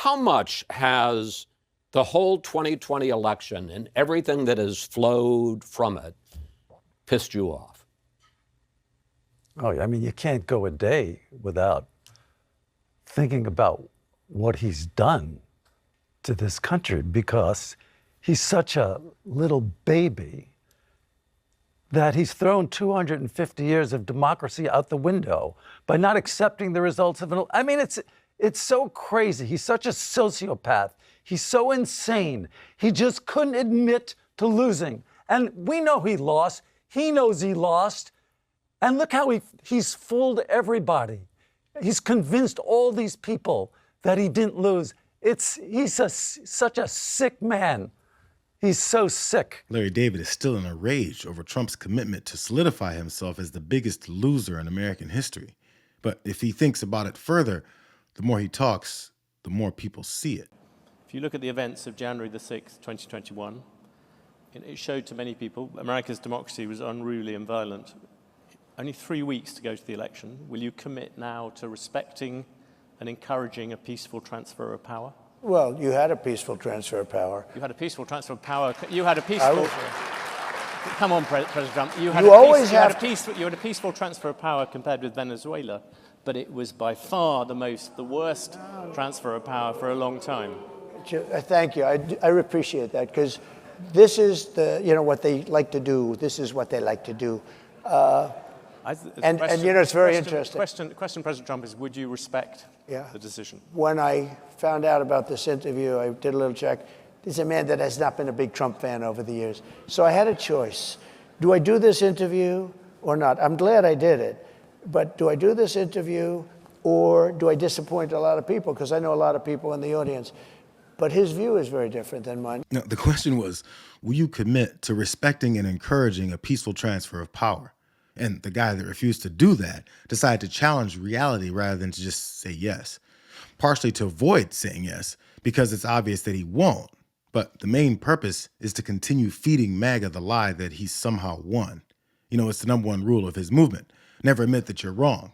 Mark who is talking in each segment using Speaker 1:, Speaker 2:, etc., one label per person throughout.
Speaker 1: how much has the whole 2020 election and everything that has flowed from it pissed you off?
Speaker 2: Oh, I mean, you can't go a day without thinking about what he's done to this country, because he's such a little baby that he's thrown 250 years of democracy out the window by not accepting the results of I mean, it's so crazy. He's such a sociopath. He's so insane. He just couldn't admit to losing. And we know he lost. He knows he lost. And look how he's fooled everybody. He's convinced all these people that he didn't lose. He's such a sick man. He's so sick.
Speaker 3: Larry David is still in a rage over Trump's commitment to solidify himself as the biggest loser in American history. But if he thinks about it further, the more he talks, the more people see it.
Speaker 4: If you look at the events of January the 6th, 2021, it showed to many people America's democracy was unruly and violent. Only 3 weeks to go to the election. Will you commit now to respecting and encouraging a peaceful transfer of power?
Speaker 5: Well, you had a peaceful transfer of power.
Speaker 4: You had a peaceful transfer of power. You had a peaceful... Come on, President Trump. You had a peaceful transfer of power compared with Venezuela, but it was by far the worst transfer of power for a long time.
Speaker 5: Thank you. I appreciate that, because this is what they like to do. This is what they like to do. It's very interesting.
Speaker 4: Question, President Trump, is would you respect the decision?
Speaker 5: When I found out about this interview, I did a little check. He's a man that has not been a big Trump fan over the years. So I had a choice. Do I do this interview or not? I'm glad I did it. But do I do this interview, or do I disappoint a lot of people? Because I know a lot of people in the audience. But his view is very different than mine.
Speaker 3: Now, the question was, will you commit to respecting and encouraging a peaceful transfer of power? And the guy that refused to do that decided to challenge reality rather than to just say yes. Partially to avoid saying yes, because it's obvious that he won't. But the main purpose is to continue feeding MAGA the lie that he's somehow won. You know, it's the number one rule of his movement. Never admit that you're wrong.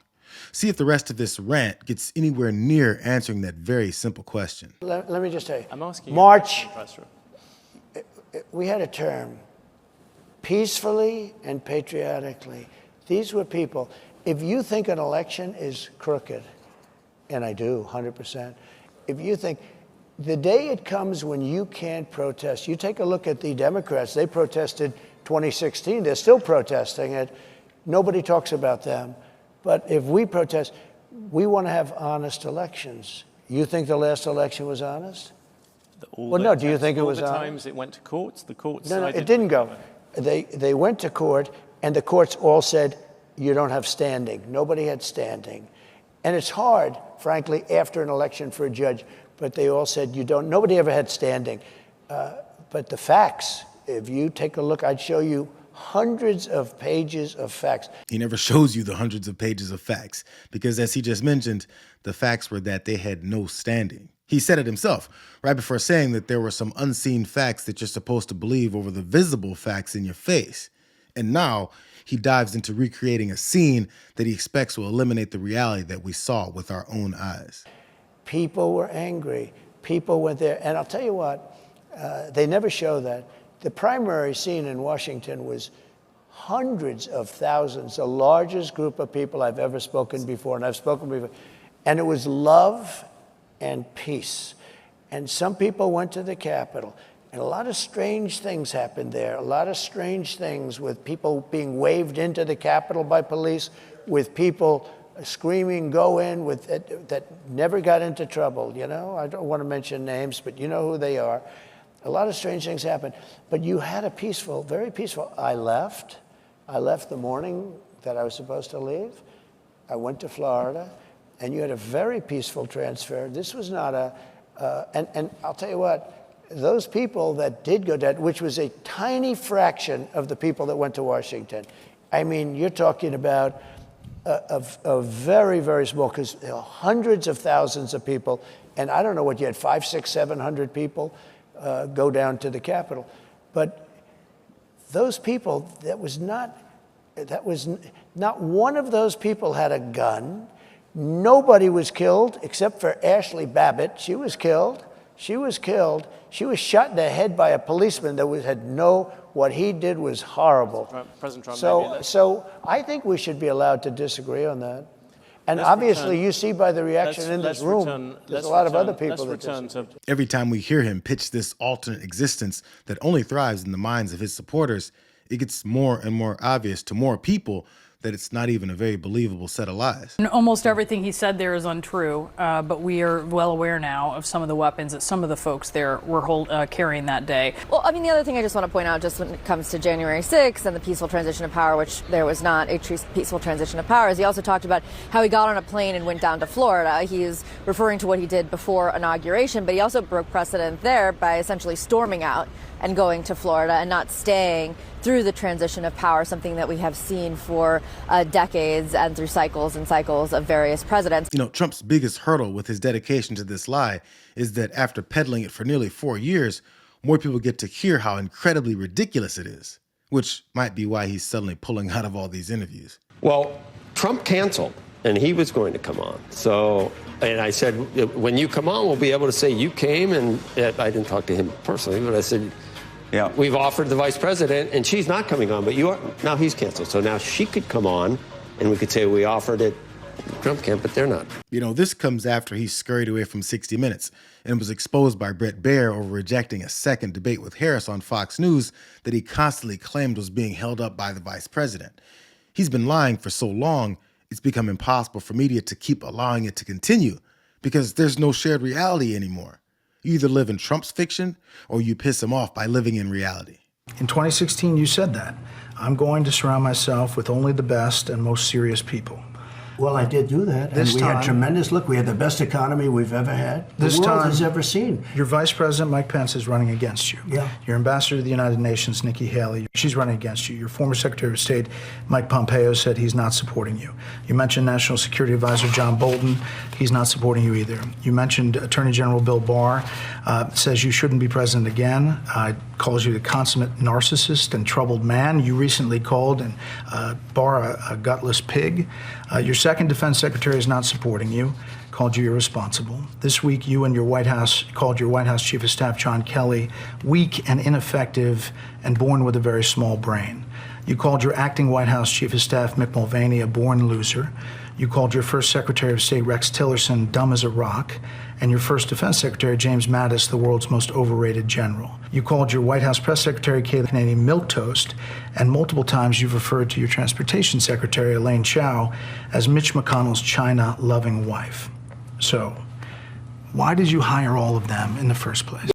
Speaker 3: See if the rest of this rant gets anywhere near answering that very simple question.
Speaker 5: Let me just tell you.
Speaker 4: I'm asking
Speaker 5: March,
Speaker 4: you,
Speaker 5: we had a term, peacefully and patriotically. These were people. If you think an election is crooked, and I do, 100%, if you think, the day it comes when you can't protest, you take a look at the Democrats, they protested 2016, they're still protesting it. Nobody talks about them. But if we protest, we want to have honest elections. You think the last election was honest? No, do you think it was honest?
Speaker 4: All the times it went to courts, the courts
Speaker 5: No, it didn't go. They went to court, and the courts all said, you don't have standing. Nobody had standing. And it's hard, frankly, after an election for a judge, but they all said you don't. Nobody ever had standing. But the facts, if you take a look, I'd show you hundreds of pages of facts.
Speaker 3: He never shows you the hundreds of pages of facts because, as he just mentioned, the facts were that they had no standing. He said it himself right before saying that there were some unseen facts that you're supposed to believe over the visible facts in your face. And now he dives into recreating a scene that he expects will eliminate the reality that we saw with our own eyes.
Speaker 5: People were angry. People went there. And I'll tell you what, they never show that. The primary scene in Washington was hundreds of thousands, the largest group of people I've ever spoken before, and I've spoken before. And it was love and peace. And some people went to the Capitol, and a lot of strange things happened there, a lot of strange things with people being waved into the Capitol by police, with people screaming, go in, with that never got into trouble, you know? I don't want to mention names, but you know who they are. A lot of strange things happened, but you had a peaceful, very peaceful. I left the morning that I was supposed to leave. I went to Florida, and you had a very peaceful transfer. This was not and I'll tell you what, those people that did go dead, which was a tiny fraction of the people that went to Washington. I mean, you're talking about a very, very small, because hundreds of thousands of people, and I don't know what you had, 500, 600, 700 people go down to the Capitol. But those people, that was not one of those people had a gun. Nobody was killed except for Ashley Babbitt. She was killed. She was killed. She was shot in the head by a policeman that what he did was horrible.
Speaker 4: President Trump,
Speaker 5: so I think we should be allowed to disagree on that. And obviously, you see by the reaction in this room, there's a lot of other people that disagree.
Speaker 3: Every time we hear him pitch this alternate existence that only thrives in the minds of his supporters, it gets more and more obvious to more people that it's not even a very believable set of lies.
Speaker 6: And almost everything he said there is untrue, but we are well aware now of some of the weapons that some of the folks there were carrying that day.
Speaker 7: Well, I mean, the other thing I just want to point out, just when it comes to January 6th and the peaceful transition of power, which there was not a peaceful transition of power, is he also talked about how he got on a plane and went down to Florida. He is referring to what he did before inauguration, but he also broke precedent there by essentially storming out and going to Florida and not staying through the transition of power, something that we have seen for decades and through cycles and cycles of various presidents.
Speaker 3: You know, Trump's biggest hurdle with his dedication to this lie is that after peddling it for nearly 4 years, more people get to hear how incredibly ridiculous it is, which might be why he's suddenly pulling out of all these interviews.
Speaker 8: Well, Trump canceled, and he was going to come on. And I said, when you come on, we'll be able to say you came, and I didn't talk to him personally, but I said, yeah, we've offered the vice president, and she's not coming on, but you are. Now he's canceled. So now she could come on, and we could say we offered it. Trump can't, but they're not.
Speaker 3: You know, this comes after he scurried away from 60 Minutes and was exposed by Bret Baier over rejecting a second debate with Harris on Fox News that he constantly claimed was being held up by the vice president. He's been lying for so long, it's become impossible for media to keep allowing it to continue because there's no shared reality anymore. You either live in Trump's fiction or you piss him off by living in reality.
Speaker 9: In 2016, you said that. I'm going to surround myself with only the best and most serious people.
Speaker 5: Well, I did do that.
Speaker 9: This
Speaker 5: and we
Speaker 9: time,
Speaker 5: had tremendous, look, we had the best economy we've ever had. The world has ever seen.
Speaker 9: Your Vice President, Mike Pence, is running against you.
Speaker 5: Yeah.
Speaker 9: Your Ambassador to the United Nations, Nikki Haley, she's running against you. Your former Secretary of State, Mike Pompeo, said he's not supporting you. You mentioned National Security Advisor John Bolton. He's not supporting you either. You mentioned Attorney General Bill Barr, says you shouldn't be president again, calls you the consummate narcissist and troubled man. You recently called Barr a gutless pig. Your second defense secretary is not supporting you, called you irresponsible. This week, you and your White House called your White House Chief of Staff, John Kelly, weak and ineffective and born with a very small brain. You called your acting White House Chief of Staff, Mick Mulvaney, a born loser. You called your first Secretary of State, Rex Tillerson, dumb as a rock, and your first Defense Secretary, James Mattis, the world's most overrated general. You called your White House Press Secretary, Kayleigh Canadian, milquetoast, and multiple times you've referred to your Transportation Secretary, Elaine Chao, as Mitch McConnell's China-loving wife. So, why did you hire all of them in the first place?